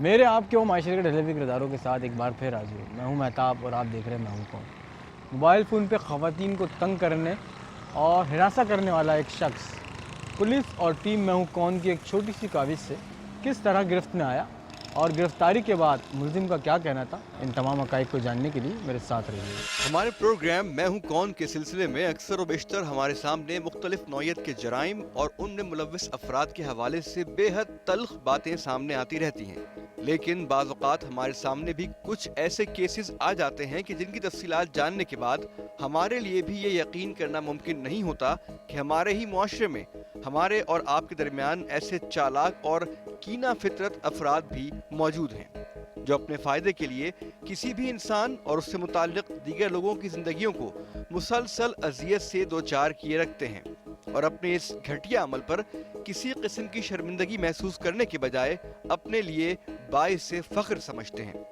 मेरे आपके वो माशरे के ढले हुए किरदारों के साथ एक बार फिर हाजिर हूँ। मैं हूँ महताब और आप देख रहे हैं मैं हूँ कौन। मोबाइल फ़ोन पे ख़वातीन को तंग करने और हिरासा करने वाला एक शख्स पुलिस और टीम मैं हूँ कौन की एक छोटी सी काविश से किस तरह गिरफ्त में आया और गिरफ्तारी के बाद मुलजिम का क्या कहना था, इन तमाम हक़ाइक़ को जानने के लिए मेरे साथ रहिए। हमारे प्रोग्राम मैं हूं कौन के सिलसिले में अक्सर व बेशतर हमारे सामने मुख्तलिफ नौयत के जराइम और उनमें मुलव्वस अफराद के हवाले से बेहद तल्ख बातें सामने आती रहती हैं, लेकिन बाज़ औक़ात हमारे सामने भी कुछ ऐसे केसेस आ जाते हैं कि जिनकी तफसीलात जानने के बाद हमारे लिए भी ये यकीन करना मुमकिन नहीं होता कि हमारे ही मुआशरे में हमारे और आपके दरमियान ऐसे चालाक और कीना फितरत अफराद भी मौजूद हैं जो अपने फ़ायदे के लिए किसी भी इंसान और उससे मुताल्लिक़ दीगर लोगों की ज़िंदगियों को मुसलसल अज़ियत से दो चार किए रखते हैं और अपने इस घटिया अमल पर किसी किस्म की शर्मिंदगी महसूस करने के बजाय अपने लिए बाइस से फ़ख्र समझते हैं।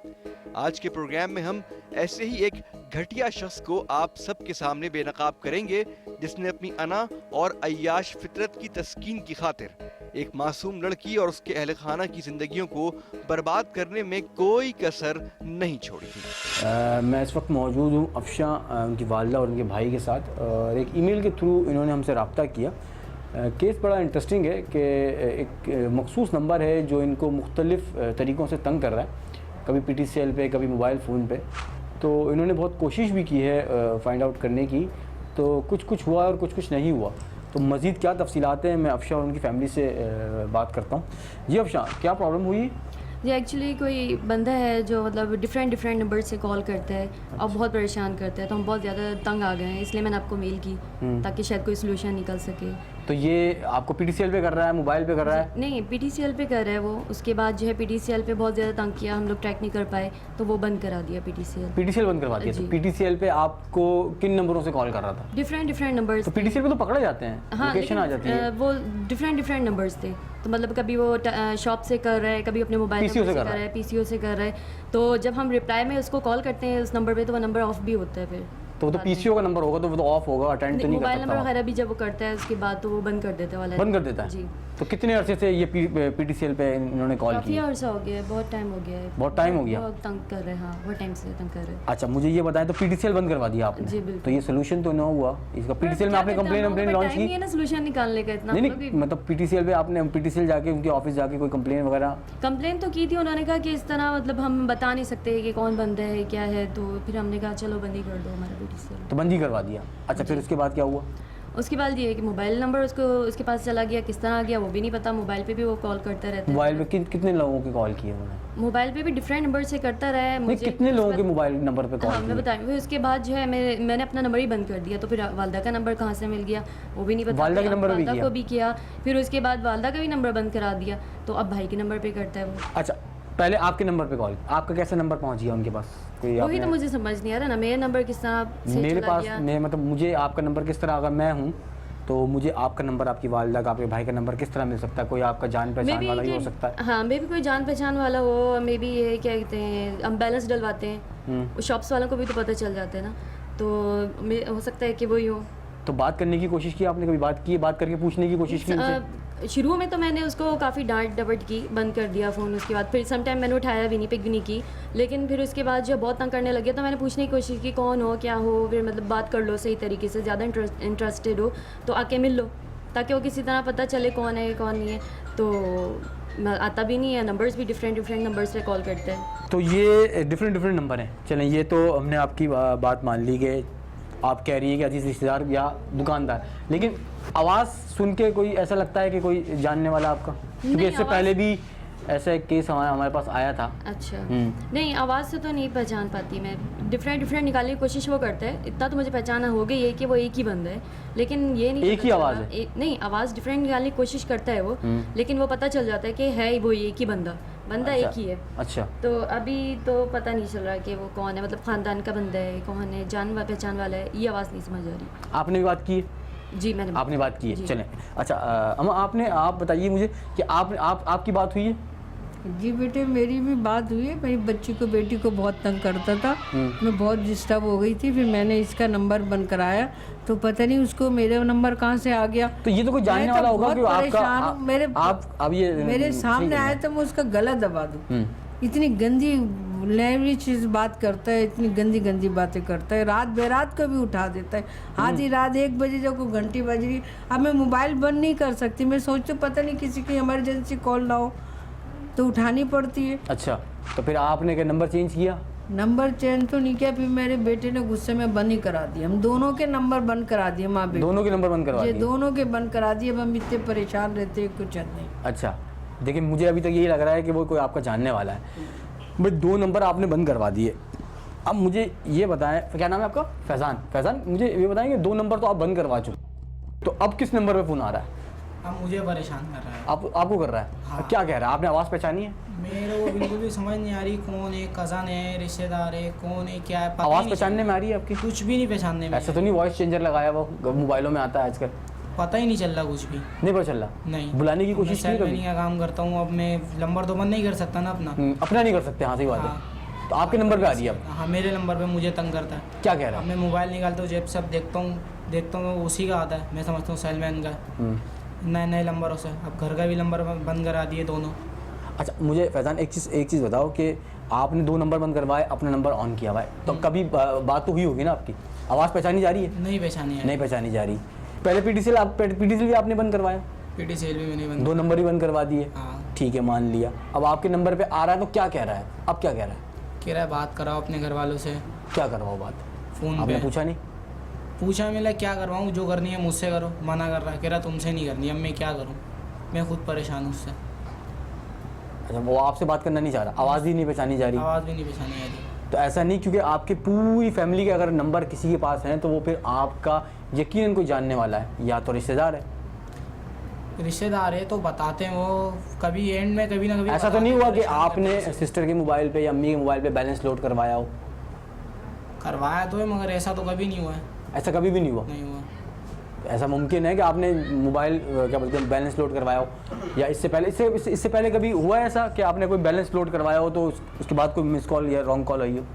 आज के प्रोग्राम में हम ऐसे ही एक घटिया शख्स को आप सबके सामने बेनकाब करेंगे जिसने अपनी अना और अय्याश फितरत की तस्कीन की खातिर एक मासूम लड़की और उसके अहल खाना की ज़िंदगियों को बर्बाद करने में कोई कसर नहीं छोड़ी थी। मैं इस वक्त मौजूद हूँ अफशा उनकी वालिदा और उनके भाई के साथ और एक ईमेल के थ्रू इन्होंने हमसे रब्ता किया। केस बड़ा इंटरेस्टिंग है कि एक मखसूस नंबर है जो इनको मुख्तलिफ़ तरीक़ों से तंग कर रहा है, कभी PTCL पे कभी मोबाइल फ़ोन पे। तो इन्होंने बहुत कोशिश भी की है फाइंड आउट करने की, तो कुछ हुआ और कुछ नहीं हुआ। तो मज़ीद क्या तफसीलात हैं मैं अफशा और उनकी फ़ैमिली से बात करता हूँ। जी अफशा, क्या प्रॉब्लम हुई? जी एक्चुअली कोई बंदा है जो मतलब डिफरेंट नंबर से कॉल करता है और बहुत परेशान करता है, तो हम बहुत ज़्यादा तंग आ गए हैं, इसलिए मैंने आपको मेल की ताकि शायद कोई सोल्यूशन निकल सके। तो ये आपको PTCL पे कर रहा है, मोबाइल पे कर रहा है? नहीं, PTCL पे कर रहा है वो। उसके बाद जो है PTCL पे बहुत ज़्यादा तंग किया, हम लोग ट्रैक नहीं कर पाए तो वो बंद करा दिया PTCL बंद करवा दिया। तो PTCL पे आपको किन नंबरों से कॉल कर रहा था? Different numbers. तो PTCL पे तो पकड़े जाते हैं, हाँ, लोकेशन आ जाती है। वो डिफरेंट नंबर्स थे, तो मतलब कभी वो शॉप से कर रहा है, कभी अपने मोबाइल PCO से कर रहा है, PCO से कर रहा है। तो जब हम रिप्लाई में उसको कॉल करते हैं उस नंबर पे तो वो नंबर ऑफ भी होता है फिर। तो वो तो PCO का नंबर होगा तो वो तो ऑफ होगा, अटेंड तो नहीं कर सकता। मोबाइल नंबर वगैरह भी जब वो करता है उसके बाद तो वो बंद कर देता है। बंद कर देता है जी। तो कितने अरसे से ये PTCL पे इन्होंने कॉल काफ़ी किया? अर्सा हो गया है, बहुत टाइम हो गया है। बहुत टाइम हो गया? बहुत तंग कर रहे हैं, हाँ बहुत टाइम से तंग कर रहे हैं। अच्छा, मुझे ये बताएं तो PTCL बंद करवा दिया आपने? जी बिल्कुल। तो ये सोल्यूशन तो ना हुआ इसका? PTCL में आपने कंप्लेन लॉन्च की? नहीं है ना सोल्यूशन निकालने का इतना। नहीं मतलब PTCL पे आपने PTCL जाके उनके ऑफिस जाके कोई कंप्लेन वगैरह? कंप्लेन तो की थी, उन्होंने कहा कि इस तरह मतलब हम बता नहीं सकते कि कौन बंदा है क्या है, तो फिर हमने कहा चलो बंद ही कर दो हमारा PTCL। तो बंद ही करवा दिया। अच्छा, फिर उसके बाद क्या हुआ? उसके बाद ये है कि मोबाइल नंबर उसके पास चला गया, किस तरह आ गया वो भी नहीं पता। मोबाइल पे भी वो कॉल करता रहता है। मोबाइल पे कितने लोगों के कॉल किए उन्होंने? मोबाइल पे भी डिफरेंट नंबर से करता रहा है। मुझे कितने लोगों के मोबाइल नंबर पे कॉल हाँ मैं बताऊँ। फिर उसके बाद जो है मैंने अपना नंबर ही बंद कर दिया, तो फिर वालदा का नंबर कहाँ से मिल गया वो भी नहीं पता। वालदा के नंबर भी को भी किया, फिर उसके बाद वालदा का भी नंबर बंद करा दिया, तो अब भाई के नंबर पे करता है वो। अच्छा, पहले आपके नंबर पे कॉल, आपका कैसे नंबर पहुंच गया उनके पास? वही तो मुझे समझ नहीं आ रहा ना, मेरा नंबर किस तरह से मेरे चला पास गया? मतलब मुझे आपका नंबर किस तरह, अगर मैं हूँ तो मुझे आपका नंबर, आपकी वालिदा का, आपके भाई का नंबर किस तरह मिल सकता है? कोई आपका जान पहचान वाला ही हो सकता है। हाँ, मे भी कोई जान पहचान वाला हो, मे भी ये क्या कहते हैं हम बैलेंस डलवाते हैं, शॉप्स वालों को भी तो पता चल जाता है ना, तो हो सकता है कि वही हो। तो बात करने की कोशिश की आपने? कभी बात की, बात करके पूछने की कोशिश की? शुरू में तो मैंने उसको काफ़ी डांट डपट की, बंद कर दिया फ़ोन। उसके बाद फिर सम टाइम मैंने उठाया भी नहीं, पिक भी नहीं की, लेकिन फिर उसके बाद जब बहुत तंग करने लगे तो मैंने पूछने की कोशिश की कौन हो क्या हो, फिर मतलब बात कर लो सही तरीके से, ज़्यादा इंटरेस्टेड हो तो आके मिल लो ताकि वो किसी तरह पता चले कौन है कौन नहीं है। तो आता भी नहीं है, नंबर्स भी डिफरेंट नंबर्स पे कॉल करते हैं। तो ये डिफरेंट नंबर हैं। चलें, ये तो हमने आपकी बात मान ली कि आप कह रही है कि अजीज़ रिश्तेदार या दुकानदार, लेकिन आवाज़ सुन के कोई ऐसा लगता है कि कोई जानने वाला आपका? क्योंकि इससे पहले भी ऐसा एक केस हमारे पास आया था। अच्छा, नहीं आवाज़ से तो नहीं पहचान पाती मैं, डिफरेंट निकालने की कोशिश वो करता है, इतना तो मुझे पहचाना हो गई है कि वो एक ही बंदा है, लेकिन ये नहीं एक ही आवाज़ है? नहीं, आवाज़ डिफरेंट निकालने की कोशिश करता है वो, लेकिन वो पता चल जाता है कि है वो एक ही बंदा एक ही है। अच्छा, तो अभी तो पता नहीं चल रहा कि वो कौन है, मतलब ख़ानदान का बंदा है, कौन है, जान पहचान वाला है, ये आवाज़ नहीं समझ आ रही। आपने भी बात की है? जी मैंने आपने बात की है। चलें, अच्छा अम्मा आप बताइए मुझे कि आपकी बात हुई है? जी बेटे, मेरी भी बात हुई है। मेरी बच्ची को, बेटी को बहुत तंग करता था, मैं बहुत डिस्टर्ब हो गई थी, फिर मैंने इसका नंबर बंद कराया, तो पता नहीं उसको मेरा नंबर कहाँ से आ गया। तो ये तो कोई जानने वाला होगा कि आपका मेरे सामने आया तो मैं उसका गला दबा दूँ। इतनी गंदी लैंग्वेज बात करता है, इतनी गंदी गंदी बातें करता है, रात बेरात को भी उठा देता है। आधी रात 1 बजे जब को घंटी बज रही, अब मैं मोबाइल बंद नहीं कर सकती, मैं सोचती हूँ पता नहीं किसी की इमरजेंसी कॉल ना हो तो उठानी पड़ती है। अच्छा, तो फिर आपने क्या नंबर चेंज किया? नंबर चेंज तो नहीं किया, फिर मेरे बेटे ने गुस्से में बंद ही करा दिया। हम दोनों के नंबर बंद करा दिए, माँ बेटे दोनों के नंबर बंद करवा ये दिए? दोनों के बंद करा दिए। अब हम इतने परेशान रहते हैं, कुछ हद नहीं। अच्छा, देखिए मुझे अभी तक यही लग रहा है कि वो कोई आपका जानने वाला है। भाई 2 नंबर आपने बंद करवा दिए। अब मुझे ये बताएं, क्या नाम है आपका? फैज़ान, मुझे ये बताएं कि 2 नंबर तो आप बंद करवा चुके, तो अब किस नंबर पे फ़ोन आ रहा है? अब मुझे परेशान कर रहा है। आपको कर रहा है? हाँ। क्या कह रहा है? आपने आवाज़ पहचानी है? मेरे को बिल्कुल भी समझ नहीं आ रही कौन है, कज़न है, रिश्तेदार है, कौन है, क्या है, पता ही आवाज़ नहीं पहचानने में आ रही है आपकी? चल- कुछ भी नहीं पहचानने में। ऐसा तो नहीं वॉइस चेंजर लगाया वो मोबाइलों में आता है आजकल? पता ही नहीं चल रहा कुछ भी। नहीं पता चल रहा? नहीं। बुलाने की मैं कोशिश की कभी? सेलमैनी का काम करता हूँ, अब मैं नंबर तो बंद नहीं कर सकता ना अपना। अपना नहीं कर सकते, हाँ सही बात है। हाँ। तो आपके नंबर पे आ रही है अब? हाँ, मेरे नंबर पे मुझे तंग करता है। क्या कह रहा अब है? मैं मोबाइल निकालता हूँ, जेब से अब देखता हूँ उसी का आता है। मैं समझता हूँ सेलमैन का, नए नए नंबरों से। अब घर का भी नंबर बंद करा दिए दोनों। अच्छा, मुझे फैज़ान एक चीज़ बताओ कि आपने 2 नंबर बंद करवाए, अपना नंबर ऑन किया हुआ है, तो कभी बात तो हुई होगी ना आपकी? आवाज़ पहचानी जा रही है? नहीं पहचानी है। नहीं पहचानी जा रही। पहले पीटीसीएल भी आपने बंद करवाया, PTCL भी मैंने बंद। 2 नंबर ही बंद करवा दिए। हाँ। ठीक है, मान लिया। अब आपके नंबर पे आ रहा है तो क्या कह रहा है? अब क्या कह रहा है? कह रहा है बात कराओ अपने घर वालों से क्या करवाओ बात? फ़ोन आपने पे। पूछा नहीं? पूछा मैंने क्या करवाऊँ, जो करनी है मुझसे करो। मना कर रहा है, कह रहा तुमसे नहीं करनी। अब मैं क्या करूँ, मैं खुद परेशान हूँ उससे। अच्छा, वो आपसे बात करना नहीं चाह रहा, आवाज़ ही नहीं पहचानी जा रही? आवाज़ भी नहीं पहचानी आ रही। तो ऐसा नहीं, क्योंकि आपकी पूरी फैमिली के अगर नंबर किसी के पास हैं तो वो फिर आपका यकीनन कोई जानने वाला है, या तो रिश्तेदार है। रिश्तेदार है तो बताते हैं वो, कभी एंड में कभी ना कभी। ऐसा तो नहीं हुआ कि आपने सिस्टर के मोबाइल पे या अम्मी के मोबाइल पे बैलेंस लोड करवाया हो? करवाया तो है, मगर ऐसा तो कभी नहीं हुआ है। ऐसा कभी भी नहीं हुआ? नहीं हुआ। ऐसा मुमकिन है कि आपने मोबाइल क्या बोलते हैं बैलेंस लोड करवाया हो, या इससे पहले कभी हुआ है ऐसा कि आपने कोई बैलेंस लोड करवाया हो तो उसके बाद कोई मिस कॉल या रॉन्ग कॉल आई हो?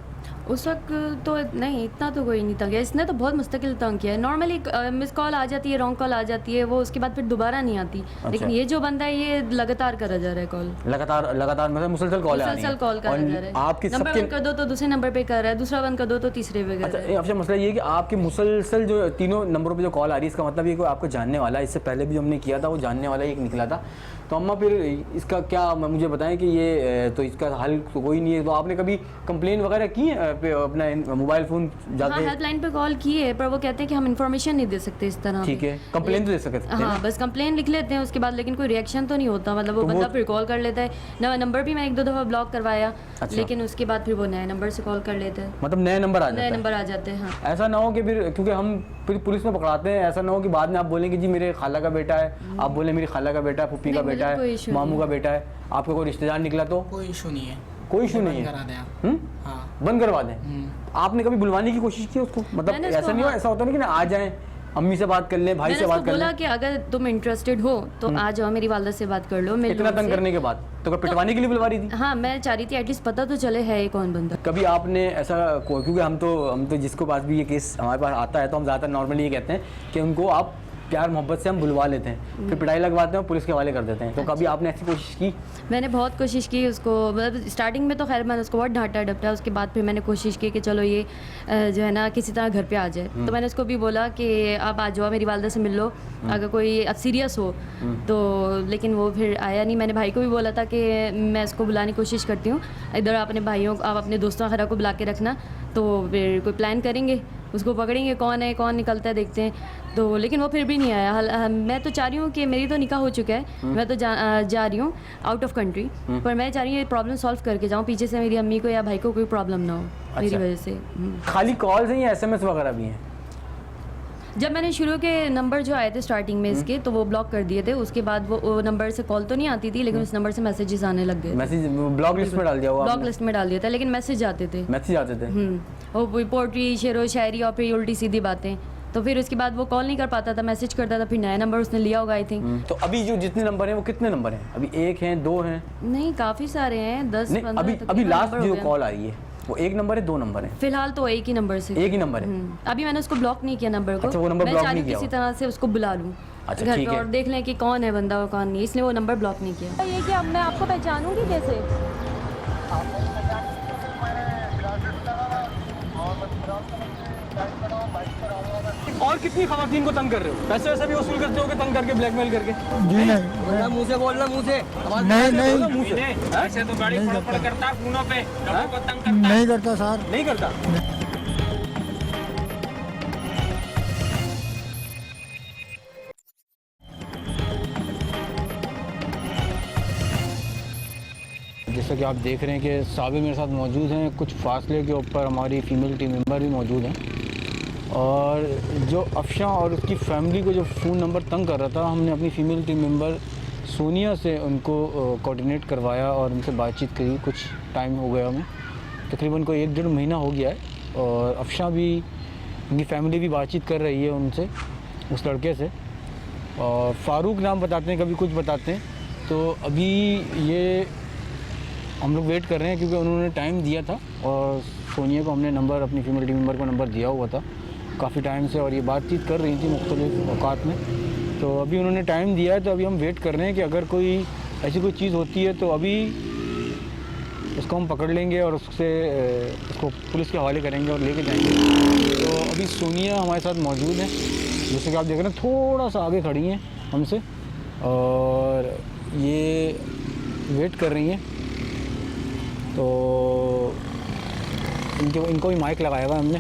उस वक्त तो नहीं, इतना तो कोई नहीं तंग किया। इसने तो बहुत मुस्तकिल तंग किया है। नॉर्मली मिस कॉल आ जाती है, रॉन्ग कॉल आ जाती है, वो उसके बाद फिर दोबारा नहीं आती। लेकिन ये जो बंदा है ये लगातार करा जा रहा है कॉल, लगातार मतलब मुसलसल कॉल आ रही मुसलसल है? कॉल करा जा रहा है। आपके नंबर सबके बंद कर दो तो दूसरे नंबर पे कर रहा है, दूसरा बंद कर दो तो तीसरे पे कर अच्छा, रहा है। अच्छा मसला ये है कि आपके मुसलसल जो तीनों नंबरों पे जो कॉल आ रही है, इसका मतलब ये कोई आपको जानने वाला है। इससे पहले भी जो हमने किया था वो जानने वाला ही एक निकला था। तो अम्मा फिर इसका क्या मुझे बताएं कि ये तो इसका हल तो कोई नहीं है। तो आपने कभी कंप्लेन वगैरह की है अपना मोबाइल फ़ोन जाके? हाँ, हेल्पलाइन पे कॉल की है, पर वो कहते हैं कि हम इन्फॉर्मेशन नहीं दे सकते इस तरह। ठीक है, कंप्लेन तो दे सकते हैं। हाँ, बस कंप्लेन लिख लेते हैं उसके बाद, लेकिन कोई रिएक्शन तो नहीं होता। मतलब वो बंदा फिर कॉल कर लेता है। नंबर भी मैं 1-2 दफ़ा ब्लॉक करवाया। अच्छा। लेकिन उसके बाद फिर वो नए नंबर से कॉल कर लेते हैं, मतलब नए नंबर आ जाते नए हैं? नंबर आ जाते हैं। हाँ, ऐसा ना हो कि फिर, क्योंकि हम फिर पुलिस में पकड़ाते हैं, ऐसा ना हो कि बाद में आप बोलें कि जी मेरे खाला का बेटा है, आप बोले मेरी खाला का बेटा है, फूफी का नहीं, बेटा मुझे कोई है, issue मामू का बेटा है, आपका कोई रिश्तेदार निकला तो? कोई इशू नहीं है। कोई इशू नहीं बंद है? करा दें आप। हाँ। बंद करवा दें? आपने कभी बुलवाने की कोशिश की उसको? मतलब मैंने ऐसा उसको, नहीं हो, हाँ। ऐसा होता नहीं कि ना आ जाएं, अम्मी से बात कर लें, भाई मैंने से उसको बात कर बोला लें? कि अगर तुम इंटरेस्टेड हो तो आ जाओ, मेरी वालदा से बात कर लो। मिल लो इतना तंग उनसे। करने के बाद तो क्या पिटवाने के लिए बुलवा रही थी? हाँ, मैं चाह रही थी एटलीस्ट पता तो चले है ये कौन बंदा। कभी आपने ऐसा क्योंकि हम तो जिसको पास भी ये केस हमारे पास आता है तो हम ज़्यादातर नॉर्मली ये कहते हैं कि उनको आप प्यार मोहब्बत से हम बुलवा लेते हैं, फिर पिटाई लगवाते हैं और पुलिस के हवाले कर देते हैं। तो कभी आपने ऐसी कोशिश की? मैंने बहुत कोशिश की उसको, मतलब स्टार्टिंग में तो खैर मैंने उसको बहुत डांटा डपटा। उसके बाद फिर मैंने कोशिश की कि चलो ये जो है ना किसी तरह घर पे आ जाए। तो मैंने उसको भी बोला कि आप आ जाओ, मेरी वालदा से मिल लो अगर कोई अब सीरियस हो तो। लेकिन वो फिर आया नहीं। मैंने भाई को भी बोला था कि मैं इसको बुलाने की कोशिश करती हूँ, इधर अपने भाइयों आप अपने दोस्तों वगैरह को बुला के रखना, तो फिर कोई प्लान करेंगे, उसको पकड़ेंगे कौन है कौन निकलता है देखते हैं। तो लेकिन वो फिर भी नहीं आया। मैं तो चाह रही हूँ कि मेरी तो निकाह हो चुका है, मैं तो जा रही हूँ आउट ऑफ कंट्री, पर मैं चाह रही हूँ ये प्रॉब्लम सॉल्व करके जाऊँ, पीछे से मेरी अम्मी को या भाई को कोई प्रॉब्लम ना हो मेरी वजह से। खाली कॉल्स हैं या SMS वगैरह भी हैं? जब मैंने शुरू के नंबर जो आए थे स्टार्टिंग में इसके, तो वो ब्लॉक कर दिए थे। उसके बाद वो नंबर से कॉल तो नहीं आती थी, लेकिन उस नंबर से मैसेजेस आने लग गए। मैसेज ब्लॉक लिस्ट में डाल दिया हुआ? ब्लॉक लिस्ट में डाल दिया था, लेकिन मैसेज आते थे। मैसेज आते थे? वो पोट्री, शेरो शायरी और फिर उल्टी सीधी बातें। तो फिर उसके बाद वो कॉल नहीं कर पाता था, मैसेज करता था। फिर नया नंबर उसने लिया होगा आई थिंक। तो अभी जो जितने नंबर हैं वो कितने नंबर हैं? अभी 1 हैं, 2 हैं? नहीं, काफ़ी सारे हैं, 10-15। अभी लास्ट जो कॉल आ रही है वो 1 नंबर है, 2 नंबर है? फिलहाल तो एक ही नंबर से। एक ही नंबर है? अभी मैंने उसको ब्लॉक नहीं किया नंबर को। अच्छा, वो नंबर मैं ब्लॉक चाह रही नहीं हूँ किया किसी तरह से उसको बुला लूँ अच्छा, घर ठीक पे है। और देख लें कि कौन है बंदा और कौन नहीं, इसलिए वो नंबर ब्लॉक नहीं किया। ये कि अब मैं आपको पहचानूंगी कैसे? और कितनी खवातीन को तंग कर रहे हो? पैसे वैसे भी वसूल करते हो कि तंग करके, ब्लैकमेल करके? जी नहीं, मुंह से बोलना, मुंह से नहीं मुंह से। ऐसे तो गाड़ी फड़ करता फोनों पे, लोगों को तंग करता। नहीं करता सर। नहीं करता। जैसा कि आप देख रहे हैं कि साबिर मेरे साथ मौजूद हैं, कुछ फासले के ऊपर हमारी फ़ीमेल टीम मेंबर भी मौजूद हैं, और जो अफशा और उसकी फैमिली को जो फ़ोन नंबर तंग कर रहा था, हमने अपनी फ़ीमेल टीम मेंबर सोनिया से उनको कोऑर्डिनेट करवाया और उनसे बातचीत करी। कुछ टाइम हो गया हमें, तकरीबन कोई 1-1.5 महीना हो गया है, और अफशा भी, उनकी फ़ैमिली भी बातचीत कर रही है उनसे, उस लड़के से। और फ़ारूक नाम बताते हैं, कभी कुछ बताते हैं। तो अभी ये हम लोग वेट कर रहे हैं, क्योंकि उन्होंने टाइम दिया था, और सोनिया को हमने नंबर, अपनी फीमेल टीम मेंबर को नंबर दिया हुआ था काफ़ी टाइम से, और ये बातचीत कर रही थी मुख्तलिफ औकात में। तो अभी उन्होंने टाइम दिया है, तो अभी हम वेट कर रहे हैं कि अगर कोई ऐसी कोई चीज़ होती है तो अभी उसको हम पकड़ लेंगे और उसको पुलिस के हवाले करेंगे और लेके जाएंगे। तो अभी सोनिया हमारे साथ मौजूद है, जैसे कि आप देख रहे हैं, थोड़ा सा आगे खड़ी हैं हमसे, और ये वेट कर रही हैं। तो इनको भी माइक लगाया हुआ है हमने।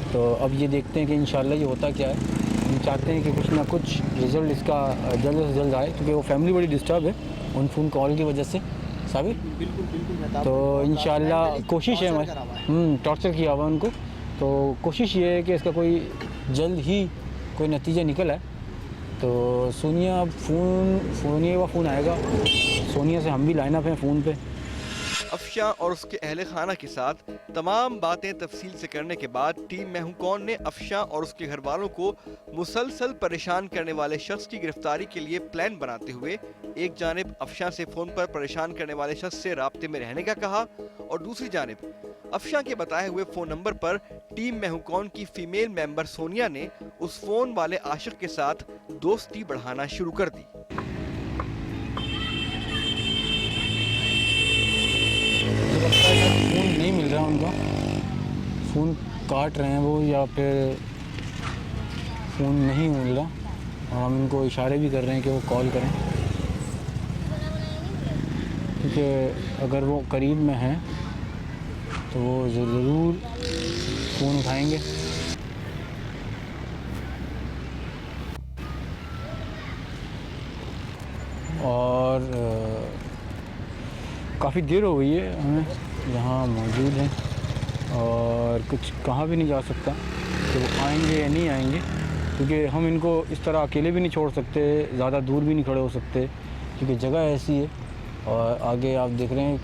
तो अब ये देखते हैं कि इंशाल्लाह ये होता क्या है। हम चाहते हैं कि कुछ ना कुछ रिज़ल्ट इसका जल्द से जल्द आए, क्योंकि वो फैमिली बड़ी डिस्टर्ब है उन फ़ोन कॉल की वजह से। साबिर, बिल्कुल तो इंशाल्लाह कोशिश है हमारी, टॉर्चर किया हुआ उनको। तो कोशिश ये है कि इसका कोई जल्द ही कोई नतीजा निकल आए। तो सोनिया का फ़ोन आएगा, सोनिया से हम भी लाइन अप हैं फ़ोन पे। अफशा और उसके अहले खाना के साथ तमाम बातें तफसील से करने के बाद टीम मैं हूं कौन ने अफशा और उसके घर वालों को मुसलसल परेशान करने वाले शख्स की गिरफ्तारी के लिए प्लान बनाते हुए एक जानिब अफशा से फ़ोन पर परेशान करने वाले शख्स से राब्ते में रहने का कहा, और दूसरी जानिब अफशा के बताए हुए फ़ोन नंबर पर टीम मैं हूं कौन की फीमेल मेंबर सोनिया ने उस फ़ोन वाले आशिक के साथ दोस्ती बढ़ाना शुरू कर दी। फ़ोन नहीं मिल रहा उनका, फ़ोन काट रहे हैं वो, या फिर फ़ोन नहीं मिल रहा, और हम इनको इशारे भी कर रहे हैं कि वो कॉल करें, क्योंकि अगर वो करीब में हैं तो वो ज़रूर फ़ोन उठाएंगे। और काफ़ी देर हो गई है हमें यहाँ मौजूद हैं, और कुछ कहा भी नहीं जा सकता कि वो आएंगे या नहीं आएंगे, क्योंकि हम इनको इस तरह अकेले भी नहीं छोड़ सकते, ज़्यादा दूर भी नहीं खड़े हो सकते, क्योंकि जगह ऐसी है। और आगे आप देख रहे हैं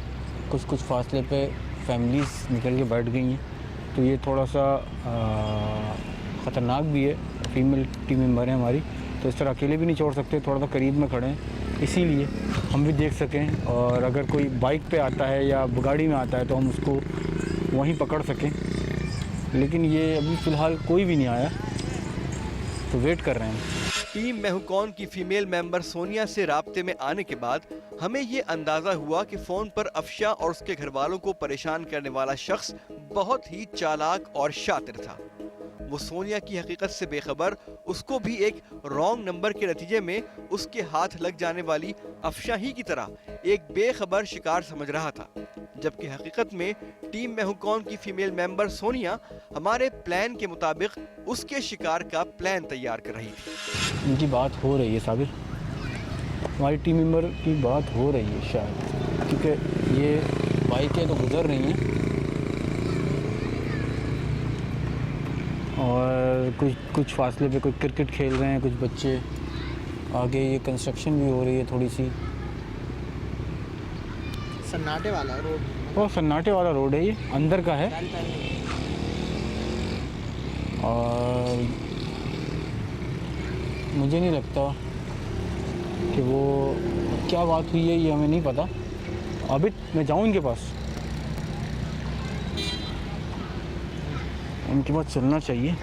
कुछ फासले पे फैमिलीज़ निकल के बैठ गई हैं, तो ये थोड़ा सा ख़तरनाक भी है। फीमेल टीम मेंबर है हमारी, तो इस तरह अकेले भी नहीं छोड़ सकते, थोड़ा सा करीब में खड़े हैं, इसीलिए हम भी देख सकें, और अगर कोई बाइक पे आता है या गाड़ी में आता है तो हम उसको वहीं पकड़ सकें। लेकिन ये अभी फ़िलहाल कोई भी नहीं आया, तो वेट कर रहे हैं। टीम मैं हूं कौन की फीमेल मेंबर सोनिया से राब्ते में आने के बाद हमें ये अंदाजा हुआ कि फ़ोन पर अफशा और उसके घर वालों को परेशान करने वाला शख्स बहुत ही चालाक और शातिर था। वो सोनिया की हकीकत से बेखबर उसको भी एक रॉन्ग नंबर के नतीजे में उसके हाथ लग जाने वाली अफशा ही की तरह एक बेखबर शिकार समझ रहा था, जबकि हकीकत में टीम मैं हूं कौन की फीमेल मेंबर सोनिया हमारे प्लान के मुताबिक उसके शिकार का प्लान तैयार कर रही थी। इनकी बात हो रही है साबिर, हमारी टीम मेंबर की बात हो रही है शायद, क्योंकि ये बाइकें तो गुजर रही हैं, और कुछ फासले पे कोई क्रिकेट खेल रहे हैं कुछ बच्चे। आगे ये कंस्ट्रक्शन भी हो रही है थोड़ी सी, सन्नाटे वाला रोड, और सन्नाटे वाला रोड है, ये अंदर का है। और मुझे नहीं लगता कि वो क्या बात हुई है, ये हमें नहीं पता। अभी मैं जाऊँ इनके पास, उनके पास चलना चाहिए।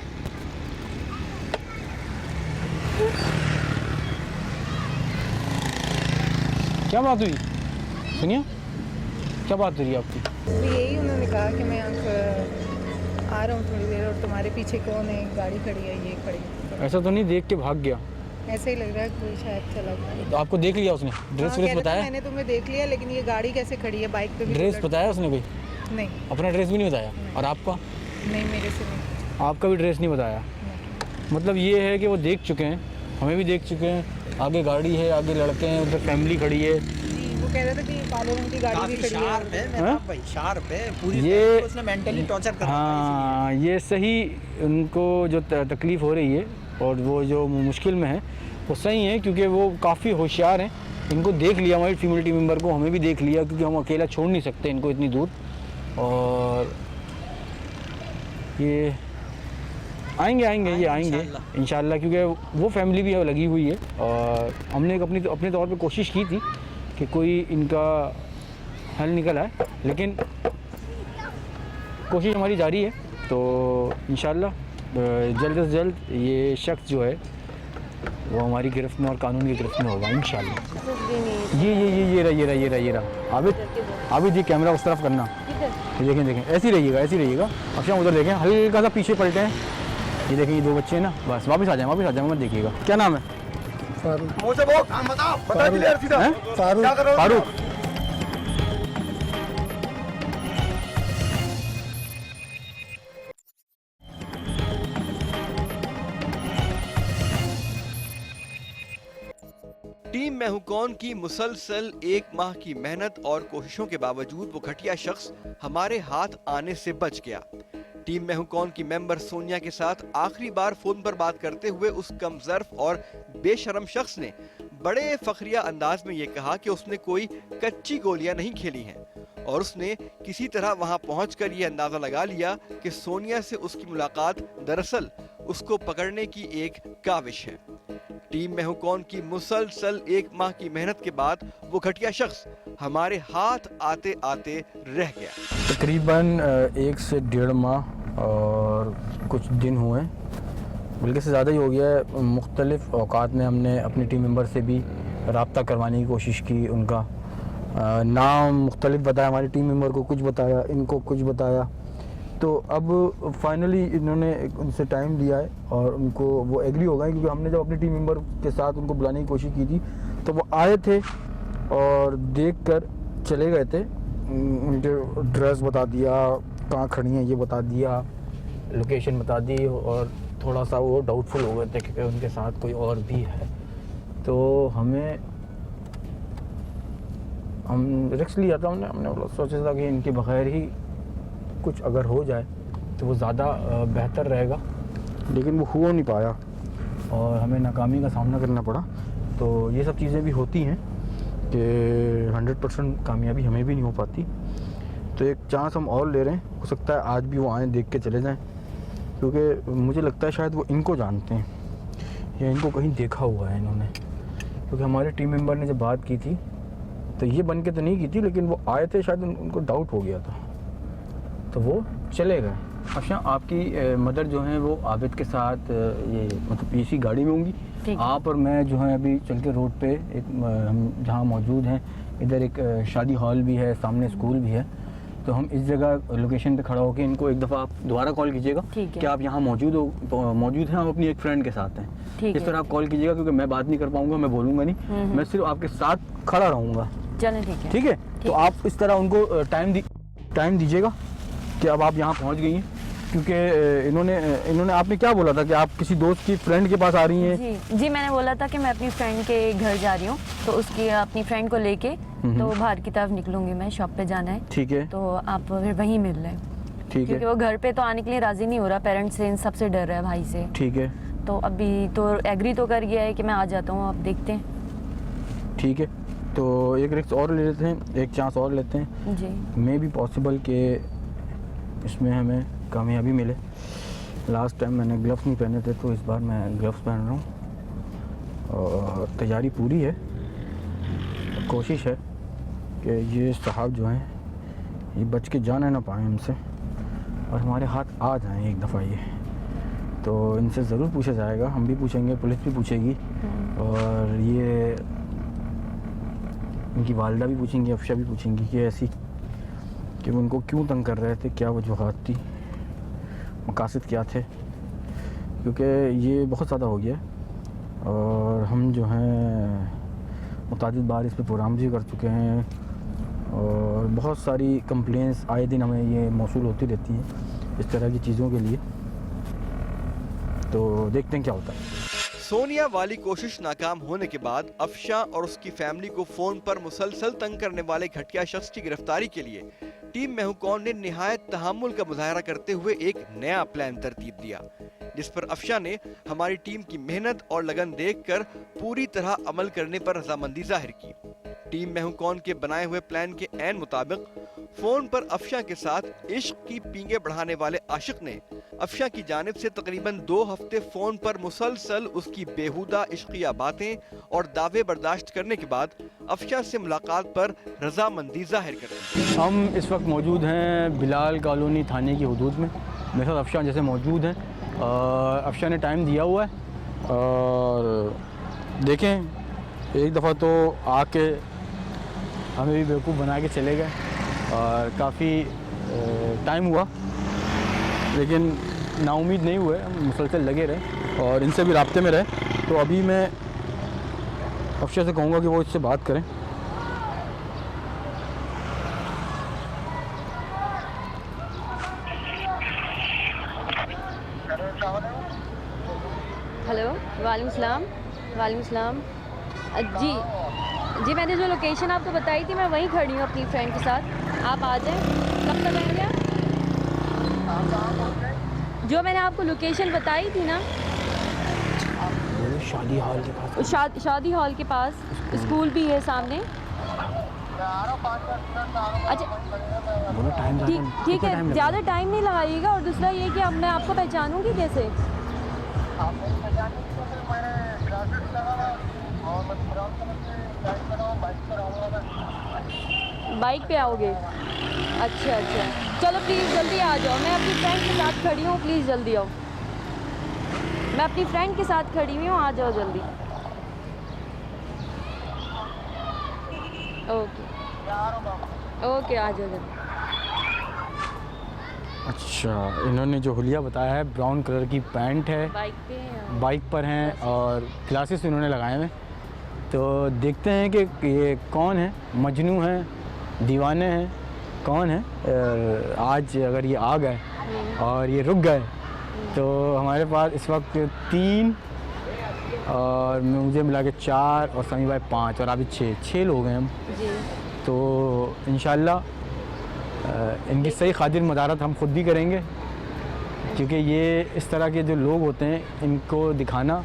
क्या बात हुई सुनिए, क्या बात हो रही है आपकी? तो यही उन्होंने कहा कि मैं आ रहा हूँ थोड़ी देर और तुम्हारे पीछे कौन है, गाड़ी खड़ी है, ये खड़ी है। ऐसा तो नहीं देख के भाग गया? ऐसे ही लग रहा है कोई शायद चला गया। तो आपको देख लिया उसने? ड्रेस व्रेस बताया? मैंने तुम्हें देख लिया, लेकिन ये गाड़ी कैसे खड़ी है, बाइक पे भी ड्रेस बताया उसने कोई? नहीं अपना ड्रेस भी नहीं बताया? और आपका? नहीं, मेरे से नहीं। आपका भी ड्रेस नहीं बताया? मतलब ये है कि वो देख चुके हैं, हमें भी देख चुके हैं, आगे गाड़ी है, आगे लड़के हैं, उधर फैमिली खड़ी है। वो कह रहे थे कि काले रंग की गाड़ी भी खड़ी है। भाई शार्प है पूरी, ये उसने मेंटली टॉर्चर कर हाँ, ये सही, उनको जो तकलीफ़ हो रही है और वो जो मुश्किल में है वो सही है, क्योंकि वो काफ़ी होशियार हैं। इनको देख लिया हमारी फीमेल टीम मेंबर को, हमें भी देख लिया, क्योंकि हम अकेला छोड़ नहीं सकते इनको इतनी दूर। और ये आएंगे ये आएंगे इंशाल्लाह, क्योंकि वो फैमिली भी लगी हुई है। और हमने एक अपने तौर पे कोशिश की थी कि कोई इनका हल निकल आए, लेकिन कोशिश हमारी जारी है। तो इंशाल्लाह जल्द से जल्द ये शख्स जो है वो हमारी गिरफ्त में और कानून की गिरफ्त में होगा इंशाल्लाह। ये रहा आबिद जी, कैमरा उस तरफ करना, देखें ऐसे ही रहिएगा। अच्छा उधर देखें, हल्का सा पीछे पलटे हैं, ये देखें, ये 2 बच्चे हैं ना, बस वापस आ जाए मत देखिएगा। क्या नाम है? फारूक। टीम मैं हूं कौन की मुसलसल 1 माह की मेहनत और कोशिशों के बावजूद वो घटिया शख्स हमारे हाथ आने से बच गया। टीम मैं हूं कौन की मेंबर सोनिया के साथ आखिरी बार फोन पर बात करते हुए उस कमजर्फ और बेशरम शख्स ने बड़े फखरिया अंदाज में ये कहा कि उसने कोई कच्ची गोलियां नहीं खेली हैं और उसने किसी तरह वहां पहुंचकर ये अंदाजा लगा लिया कि सोनिया से उसकी मुलाकात दरअसल उसको पकड़ने की एक काविश है। टीम में हूं कौन की मुसलसल 1 माह की मेहनत के बाद वो घटिया शख्स हमारे हाथ आते आते रह गया। तकरीबन 1 से 1.5 माह और कुछ दिन हुए, बल्कि से ज़्यादा ही हो गया है। मुख्तलिफ औकात में हमने अपनी टीम मेंबर से भी रब्ता करवाने की कोशिश की, उनका नाम मुख्तलिफ बताया, हमारी टीम मेंबर को कुछ बताया, इनको कुछ बताया। तो अब फाइनली इन्होंने उनसे टाइम लिया है और उनको वो एग्री हो गए, क्योंकि हमने जब अपनी टीम मेंबर के साथ उनको बुलाने की कोशिश की थी तो वो आए थे और देख कर चले गए थे। उनके ड्रेस बता दिया, कहाँ खड़ी हैं ये बता दिया, लोकेशन बता दी, और थोड़ा सा वो डाउटफुल हो गए थे कि उनके साथ कोई और भी है। तो हम रिस्क लिया था, हमने सोचा था कि इनके बगैर ही कुछ अगर हो जाए तो वो ज़्यादा बेहतर रहेगा, लेकिन वो हो नहीं पाया और हमें नाकामी का सामना करना पड़ा। तो ये सब चीज़ें भी होती हैं कि 100% कामयाबी हमें भी नहीं हो पाती। तो एक चांस हम और ले रहे हैं, हो सकता है आज भी वो आएँ, देख के चले जाएं, क्योंकि मुझे लगता है शायद वो इनको जानते हैं या इनको कहीं देखा हुआ है इन्होंने, क्योंकि हमारे टीम मेंबर ने जब बात की थी तो ये बन के तो नहीं की थी, लेकिन वो आए थे, शायद उनको डाउट हो गया था तो वो चले गए। अच्छा, आपकी मदर जो हैं वो आबिद के साथ ये मतलब इसी गाड़ी में होंगी? आप और मैं जो है अभी चल के रोड पे एक हम जहाँ मौजूद हैं, इधर एक शादी हॉल भी है, सामने स्कूल भी है, तो हम इस जगह लोकेशन पे खड़ा होकर इनको एक दफ़ा आप दोबारा कॉल कीजिएगा कि आप यहाँ मौजूद हैं, हम अपनी एक फ्रेंड के साथ हैं। इस तरह आप कॉल कीजिएगा, क्योंकि मैं बात नहीं कर पाऊँगा, मैं बोलूँगा नहीं, मैं सिर्फ आपके साथ खड़ा रहूँगा। चलें, ठीक है। तो आप इस तरह उनको टाइम दीजिएगा कि अब आप यहाँ पहुँच गई हैं, क्योंकि इन्होंने आपने क्या बोला था कि आप किसी दोस्त की फ्रेंड के पास आ रही हैं? जी, मैंने बोला था कि मैं अपनी फ्रेंड के घर जा रही हूँ, तो उसकी अपनी फ्रेंड को लेके तो बाहर की तरफ निकलूंगी, मैं शॉप पे जाना है। ठीक है, तो आप फिर वहीं मिल लें। ठीक है, क्योंकि वो घर पे तो आने के लिए राजी नहीं हो रहा, पेरेंट्स से, इन सबसे डर रहा है, भाई से। ठीक है, तो अभी तो एग्री तो कर गया है कि मैं आ जाता हूँ, अब देखते हैं। ठीक है, तो एक रिस्क और ले लेते हैं, एक चांस और लेते हैं जी। मे भी पॉसिबल कि इसमें हमें कामयाबी मिले। लास्ट टाइम मैंने ग्लव्स नहीं पहने थे, तो इस बार मैं ग्लव्स पहन रहा हूँ और तैयारी पूरी है। कोशिश है कि ये साहब जो हैं ये बच के जाना ना पाए हमसे और हमारे हाथ आ जाएं एक दफ़ा ये। तो इनसे ज़रूर पूछा जाएगा, हम भी पूछेंगे, पुलिस भी पूछेगी और ये इनकी वालिदा भी पूछेंगी, अफशा भी पूछेंगी कि ऐसी कि उनको क्यों तंग कर रहे थे, क्या वजूहात थी। मकासद क्या थे, क्योंकि ये बहुत ज़्यादा हो गया है और हम जो हैं मुतादिद बार इस पर प्रोग्राम भी कर चुके हैं और बहुत सारी कंप्लेंट्स आए दिन हमें ये मौसूल होती रहती हैं इस तरह की चीज़ों के लिए। तो देखते हैं क्या होता है। सोनिया वाली कोशिश नाकाम होने के बाद अफशा और उसकी फैमिली को फोन पर मुसलसल तंग करने वाले घटिया शख्स की गिरफ्तारी के लिए टीम मैं हूं कौन ने निहायत तहम्मुल का मुजाहरा करते हुए एक नया प्लान तरतीब दिया, जिस पर अफशा ने हमारी टीम की मेहनत और लगन देखकर पूरी तरह अमल करने पर रजामंदी जाहिर की। टीम मैं हूं कौन के बनाए हुए प्लान के ऐन मुताबिक फोन पर अफशा के साथ इश्क की पींगे बढ़ाने वाले आशिक ने अफशा की जानिब से तकरीबन 2 हफ्ते फोन पर मुसलसल उसकी बेहुदा इश्किया बातें और दावे बर्दाश्त करने के बाद अफशा से मुलाकात पर रजामंदी जाहिर कर दी। हम इस वक्त मौजूद हैं बिलाल कॉलोनी थाने की हदूद में। मेरे साथ अफशा जैसे मौजूद हैं। अफशा ने टाइम दिया हुआ है और देखें एक दफ़ा तो आके हमें भी बेवकूफ़ बना के चले गए और काफ़ी टाइम हुआ, लेकिन नाउम्मीद नहीं हुए, हम मुसलसल लगे रहे और इनसे भी राब्ते में रहे। तो अभी मैं अफशा से कहूँगा कि वो इससे बात करें। हेलो, वालेकुम सलाम। वालेकुम सलाम। जी मैंने जो लोकेशन आपको बताई थी मैं वहीं खड़ी हूँ अपनी फ्रेंड के साथ, आप आ जाएं। कब तक आएंगे आप? जो मैंने आपको लोकेशन बताई थी ना, शादी हॉल के पास। शादी हॉल के पास स्कूल भी है सामने। अच्छा ठीक है, ज़्यादा टाइम नहीं लगाइएगा। और दूसरा ये कि अब मैं आपको पहचानूंगी कैसे? बाइक पे आओगे? अच्छा, चलो प्लीज़ जल्दी आ जाओ। मैं अपनी फ्रेंड के साथ खड़ी हूँ, प्लीज़ जल्दी आओ। मैं अपनी फ्रेंड के साथ खड़ी हुई हूँ, आ जाओ जल्दी। ओके आ जाओ जल्दी। अच्छा, इन्होंने जो हुलिया बताया है ब्राउन कलर की पैंट है, बाइक पर हैं और ग्लासेस इन्होंने लगाए हुए। तो देखते हैं कि ये कौन है, मजनू हैं, दीवाने हैं, कौन है। आज अगर ये आ गए और ये रुक गए तो हमारे पास इस वक्त 3 और मुझे मिला के 4 और समी भाई 5 और अभी 6 लोग हैं हम जी। तो इंशाल्लाह इनकी सही खातिर मदारत हम खुद भी करेंगे, क्योंकि ये इस तरह के जो लोग होते हैं इनको दिखाना,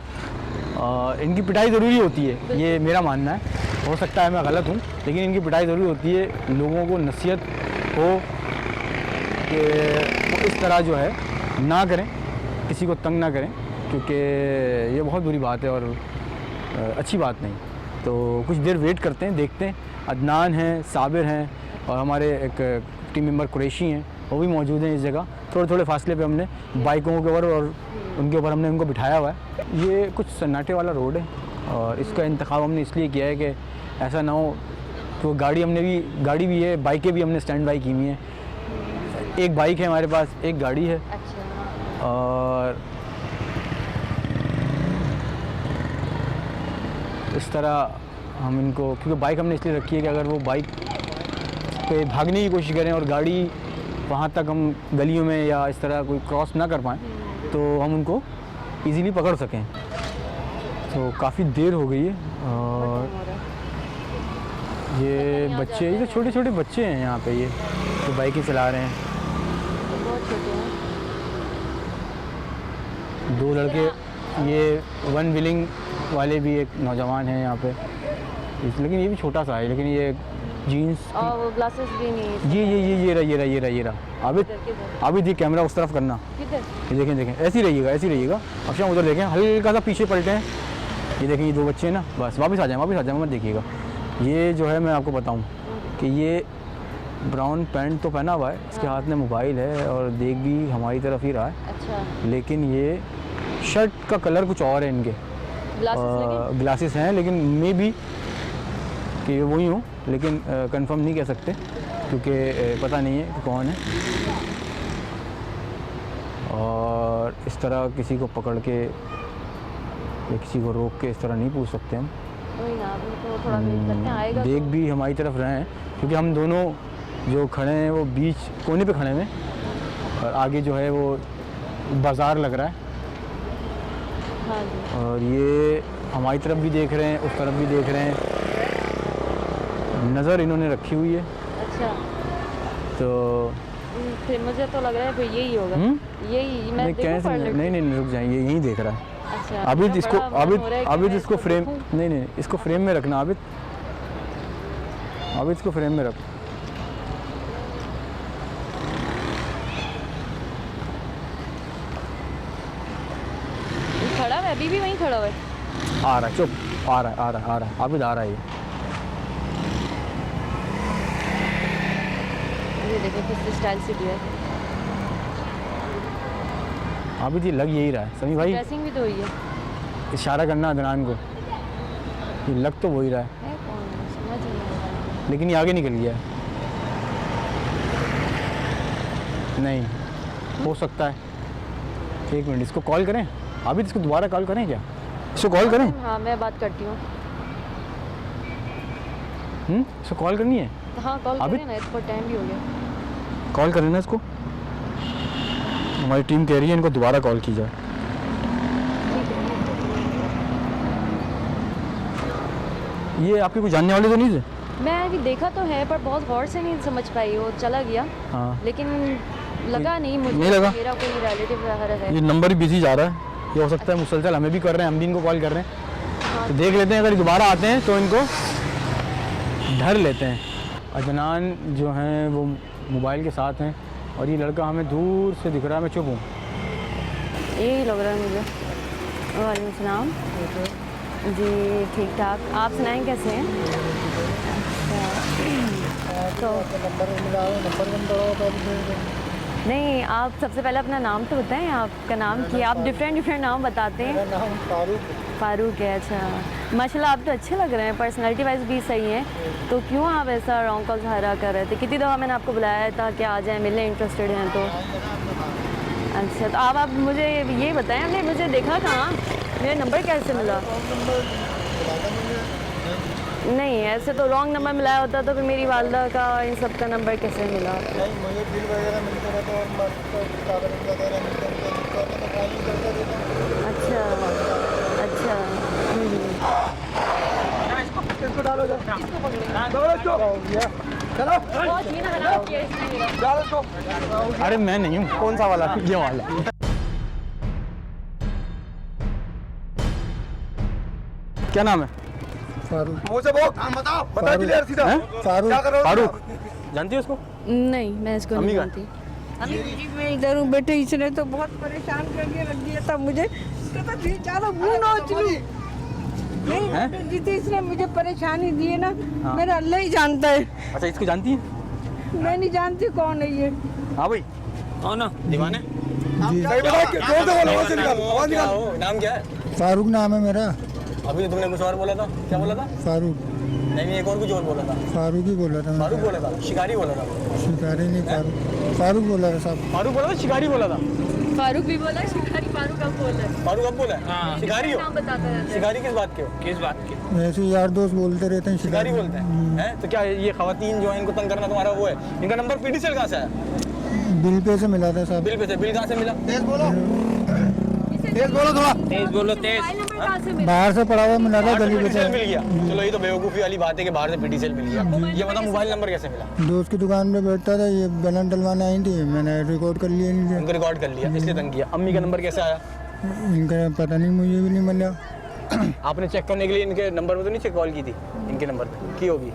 इनकी पिटाई ज़रूरी होती है, ये मेरा मानना है। हो सकता है मैं गलत हूँ, लेकिन इनकी पिटाई ज़रूरी होती है, लोगों को नसीहत हो कि वो इस तरह जो है ना करें, किसी को तंग ना करें, क्योंकि ये बहुत बुरी बात है और अच्छी बात नहीं। तो कुछ देर वेट करते हैं, देखते हैं। अदनान हैं, साबिर हैं और हमारे एक टीम मेंबर कुरैशी हैं, वो भी मौजूद हैं इस जगह। थोड़े थोड़े फासले पे हमने बाइकों के ऊपर और उनके ऊपर हमने उनको बिठाया हुआ है। ये कुछ सन्नाटे वाला रोड है और इसका इंतखाब हमने इसलिए किया है कि ऐसा ना हो। तो गाड़ी भी है, बाइकें भी हमने स्टैंड बाई की हुई हैं। एक बाइक है हमारे पास, एक गाड़ी है। अच्छा। और इस तरह हम इनको, क्योंकि बाइक हमने इसलिए रखी है कि अगर वो बाइक पे भागने की कोशिश करें और गाड़ी वहाँ तक हम गलियों में या इस तरह कोई क्रॉस ना कर पाएँ तो हम उनको इजीली पकड़ सकें। तो काफ़ी देर हो गई है और ये बच्चे, ये तो छोटे छोटे बच्चे हैं यहाँ पे, ये तो बाइकें चला रहे हैं। 2 लड़के, ये 1 व्हीलिंग वाले भी एक नौजवान हैं यहाँ पे, लेकिन ये भी छोटा सा है, लेकिन ये जीन्स और वो ग्लासेस भी नहीं। ये रहा। अभी देख, कैमरा उस तरफ करना, ये देखें ऐसे ही रहिएगा। अच्छा उधर देखें, हल्का सा पीछे पलटे हैं, ये देखें, ये 2 बच्चे हैं ना, बस वापस आ जाए मत देखिएगा। ये जो है मैं आपको बताऊं कि ये ब्राउन पैंट तो पहना हुआ है, इसके हाथ में मोबाइल है और देख भी हमारी तरफ ही रहा है। अच्छा। लेकिन ये शर्ट का कलर कुछ और है इनके, ग्लासेस हैं, लेकिन मे बी कि वही हूँ, लेकिन कंफर्म नहीं कह सकते क्योंकि पता नहीं है कि कौन है। और इस तरह किसी को पकड़ के या किसी को रोक के इस तरह नहीं पूछ सकते हम। वही ना, अभी तो थोड़ा वेट करते हैं, आएगा देख तो। भी हमारी तरफ रहे हैं क्योंकि हम दोनों जो खड़े हैं वो बीच कोने पे खड़े हैं और आगे जो है वो बाज़ार लग रहा है हाँ जी। और ये हमारी तरफ भी देख रहे हैं, उस तरफ भी देख रहे हैं, नज़र इन्होंने रखी हुई है। अच्छा, तो फिर मुझे तो लग रहा है फिर यही होगा। यही मैं नहीं देखूं कैसे पढ़ लेती नहीं नहीं रुक जाइए, यहीं देख रहा है। अच्छा, अभी इतना इसको बड़ा अभी मन हो रहा है कि अभी मैं इसको फ्रेम देखूं। नहीं इसको फ्रेम में रखना। अभी इसको फ्रेम में रख। ये खड़ा है, अभी भी वहीं खड़ा हुआ है। आ रहा है, चुप, आ रहा है अभी आ रहा है ये देखो किस स्टाइल से दिया है। अभी जी लग यही रहा है समी भाई, ड्रेसिंग भी तो हुई है। इशारा करना अदनान को, ये लग तो वही रहा है है कौन है? समझ नहीं आ रहा। लेकिन ये आगे निकल गया है। नहीं हो सकता है, एक मिनट इसको कॉल करें। अभी इसको दोबारा कॉल करें क्या? इसको कॉल करें? हाँ मैं बात करती हूँ। इसको कॉल करनी है? हाँ कॉल अभी- करें ना, इसको टाइम भी हो गया। कॉल करें ना इसको, हमारी टीम कह रही है इनको दोबारा कॉल की जाए। ये आपके कोई जानने वाले तो नहीं थे? मैं अभी देखा तो है पर बहुत गौर से नहीं समझ पाई, वो चला गया। हाँ लेकिन लगा नहीं मुझे नहीं लगा? मेरा कोई रिलेटिव वगैरह है। ये नंबर ही बिजी जा रहा है, ये हो सकता है मुसलसल हमें भी कर रहे हैं, हम भी इनको कॉल कर रहे हैं। तो देख लेते हैं, अगर दोबारा आते हैं तो इनको धर लेते हैं। अदनान जो हैं वो मोबाइल के साथ हैं और ये लड़का हमें दूर से दिख रहा है। मैं चुप हूँ। यही लग रहा है मुझे। वालेकुम सलाम जी, ठीक ठाक, आप सुनाएं कैसे हैं? तो नहीं, आप सबसे पहले अपना नाम तो बताएं, आपका नाम क्या? आप डिफरेंट नाम बताते हैं। फारूक है, अच्छा माशाल्लाह, आप तो अच्छे लग रहे हैं, पर्सनालिटी वाइज भी सही हैं। तो क्यों आप ऐसा रॉन्ग कॉल सहारा कर रहे थे? कितनी दफ़ा मैंने आपको बुलाया था कि आ जाएं, मिलने इंटरेस्टेड हैं तो। अच्छा, तो आप मुझे ये बताएं, आपने मुझे देखा कहाँ? मेरा नंबर कैसे मिला? नहीं, ऐसे तो रॉन्ग नंबर मिलाया होता तो फिर मेरी वालदा का इन सब का नंबर कैसे मिला? अच्छा अच्छा। अरे मैं नहीं हूँ। कौन सा वाला? ये वाला। क्या नाम है? फारूक। मुझे बता क्लियर सीधा। फारूक। फारूक, जानती है उसको? नहीं, मैं इसको अम्मी नहीं का? जानती। अभी जी मैं इधर हूँ बेटे, इसने तो बहुत परेशान करके रख दिया था मुझे। कहता थी चलो मुँह नोच लूं। नहीं बेटे, जितनी इसने मुझे परेशानी दी है ना, मेरा अल्लाह ही जानता है। अच्छा, इसको जानती है? मैं नहीं जानती कौन है ये। हाँ भाई, कौन हो? दीवाने। नाम क्या है? फारूक नाम है मेरा। अभी तुमने कुछ और बोला था, क्या बोला था? फारूक। नहीं, एक और कुछ और बोला था। फारूक ही बोला था मैं। फारूक बोला था, शिकारी बोला था। शिकारी नहीं, फारूक बोला था साहब। फारूक बोला था, शिकारी बोला था। फारूक भी बोला, शिकारी फारूक अब बोला है। फारूक अब बोला है? हाँ। शिकारी हो? नाम बताता रहता है। शिकारी किस बात के हो? किस बात की? ऐसे यार दोस्त बोलते रहते हैं शिकारी बोलते हैं? तो क्या ये खवातीन जो है इनको तंग करना तुम्हारा वो है? इनका नंबर पीडीसीएल कहाँ से आया? बिल पे से मिला था साहब। बिल पे से? बिल कहाँ से मिला? तेज बोलो थोड़ा। तेज बोलो, तेज। मोबाइल नंबर कहाँ से मिला? बाहर से पड़ा हुआ मिला था गली पे पीडीसीएल मिल से। गया? चलो ये तो बेवकूफ़ी वाली बात है कि बाहर से पीडीसीएल मिल गया। ये बता मोबाइल नंबर कैसे मिला? दोस्त की दुकान पे बैठता था, ये बैलन डलवाने आई थी, मैंने रिकॉर्ड कर लिया इनसे। उनको रिकॉर्ड कर लिया, इसलिए तंग किया। अम्मी का नंबर कैसे आया? इनका पता नहीं, मुझे भी नहीं मिला। आपने चेक करने के लिए इनके नंबर पे तो नहीं चेक कॉल की थी? इनके नंबर पे की होगी?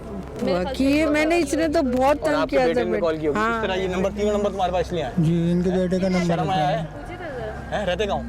किए मैंने, इसने तो बहुत और तंग आपके किया बेटे था ने कॉल की होगी? हाँ। इस तरह ये नंबर, तीनों नंबर तुम्हारे पास इसलिए आए? जी, इनके बेटे का नंबर शर्म आया है? रहते गाँव?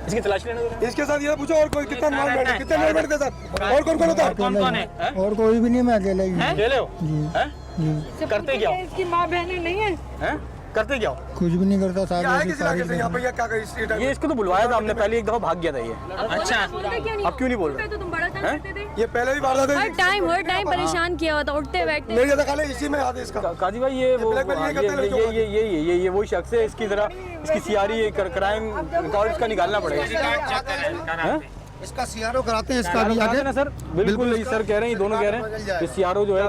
इसकी तलाशी लेने दो। इसके साथ ये पूछो और कोई कितना नॉन बैठे, कितने नॉन बैठे साथ और कौन होता है? कौन कौन है? और कोई भी नहीं, मैं अकेला ही हूँ। अकेले हो? जी हैं? जी। करते क्या हो? इसकी माँ बहनें नहीं है। हैं? करते क्या हो? कुछ भी नहीं करता साहब, क्या है ऐसी किस इलाके सारी से यहाँ पे, क्या कहीं स्ट्रीट है? ये इसको तो बुलवाया था हमने पहले, एक दफ़ा भाग गया था ये। अच्छा अब क्यों नहीं बोल रहे? तो तुम बड़ा तंग हैं? करते थे ये पहले भी वारदात हर हुई। टाइम परेशान किया हुआ था, उठते बैठते। मेरी ज्यादा खाली इसी में याद है इसका। काजी भाई ये वो blackmail हाँ, ये करते हैं लड़कियों को। ये वही शख्स है, इसकी जरा इसकी सीआरई क्राइम रिकॉर्ड इसका निकालना पड़ेगा। हैं? इसका सीआरओ कराते हैं, इसका भी कराते हैं ना सर, बिल्कुल ये सर कह रहे हैं, ये दोनों कह रहे हैं कि सीआरओ जो है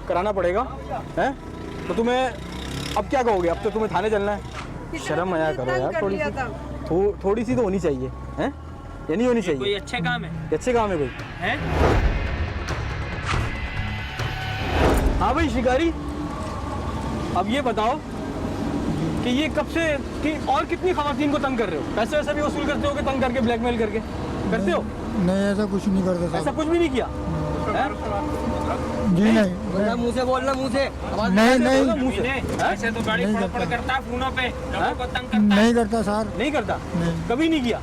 कराना पड़ेगा। हैं? तो तुम्हें अब क्या कहोगे? अब तो तुम्हें थाने चलना है। शर्म आया करो यार, थोड़ी सी तो होनी चाहिए। हैं? ये नहीं होनी कोई चाहिए। अच्छे काम है ये अच्छे काम है कोई? हैं? हाँ भाई शिकारी, अब ये बताओ कि ये कब से कि और कितनी खवातीन को तंग कर रहे हो? पैसे वैसे भी वसूल करते हो कि तंग करके ब्लैकमेल करके करते हो? नहीं, ऐसा कुछ नहीं करता ऐसा साहब कुछ भी नहीं किया? हैं? जी। नहीं मुंह से बोलना, मुंह से नहीं मुंह से। ऐसे तो गाड़ी नहीं फड़फड़ करता। करता है फोनों पे, लोगों को तंग करता है। नहीं करता सर। नहीं करता? नहीं। कभी नहीं किया?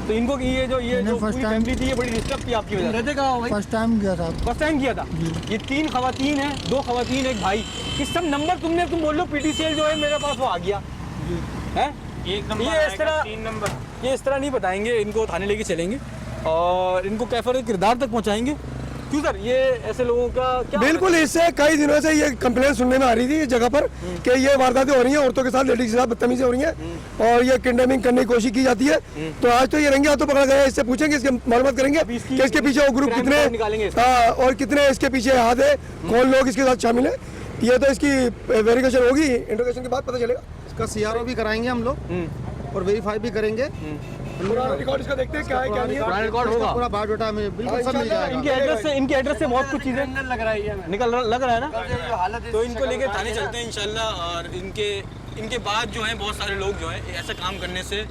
तो इनको ये जो मैंने first पूरी time- फैमिली थी, ये बड़ी डिस्टर्ब थी आपकी वजह से। फर्स्ट टाइम किया साहब। फर्स्ट टाइम किया था? ये 3 खवातीन हैं, 2 खवातीन, एक भाई, कि सब नंबर तुम बोल लो पीटीसीएल जो है मेरे पास वो आ गया है। एक नंबर ये इस आएगा, तरह 3 नंबर। ये इस तरह नहीं बताएंगे, इनको थाने लेके चलेंगे और इनको कैफर किरदार तक पहुंचाएंगे। क्यों सर, ये ऐसे लोगों का क्या? बिल्कुल, इससे कई दिनों से ये कंप्लेंट सुनने में आ रही थी इस जगह पर कि ये वारदातें हो रही हैं, औरतों के साथ, लेडीज के साथ बदतमीजी हो रही है और ये किडनैपिंग करने की कोशिश की जाती है। तो आज तो ये रंगे हाथों पकड़ा गया है, इससे पूछेंगे, इसके मालूमात करेंगे कि इसके पीछे वो ग्रुप crime कितने, record निकालेंगे इसका। हाँ, और कितने इसके पीछे हाथ है, कौन लोग इसके साथ शामिल है। ये तो इसकी वेरिफिकेशन होगी, इंट्रोगेशन के बाद पता चलेगा। इसका सीआरओ भी कराएंगे हम लोग और वेरीफाई भी करेंगे। पूरा रिकॉर्ड इसका देखते हैं क्या है क्या नहीं है। पुराना रिकॉर्ड होगा। पूरा बायोडाटा में बिल्कुल सब मिल जाएगा। इनके एड्रेस से बहुत कुछ चीजें लग रहा है ना। तो इनको लेके थाने चलते हैं इंशाल्लाह, और इनके बाद जो है बहुत सारे लोग जो है ऐसा काम करने से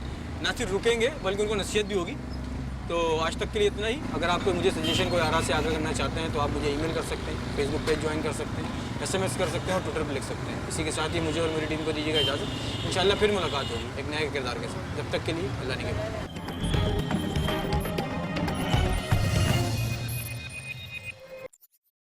ना सिर्फ रुकेंगे बल्कि उनको नसीहत भी होगी। तो आज तक के लिए इतना ही। अगर आप कोई मुझे सजेशन कोई आरा से आगे करना चाहते हैं तो आप मुझे ईमेल कर सकते हैं, फेसबुक पेज ज्वाइन कर सकते हैं, SMS कर सकते हैं और ट्विटर पर लिख सकते हैं। इसी के साथ ही मुझे और मेरी टीम को दीजिएगा इजाज़त। इंशाल्लाह फिर मुलाकात होगी एक नए किरदार के साथ। जब तक के लिए अल्लाह ने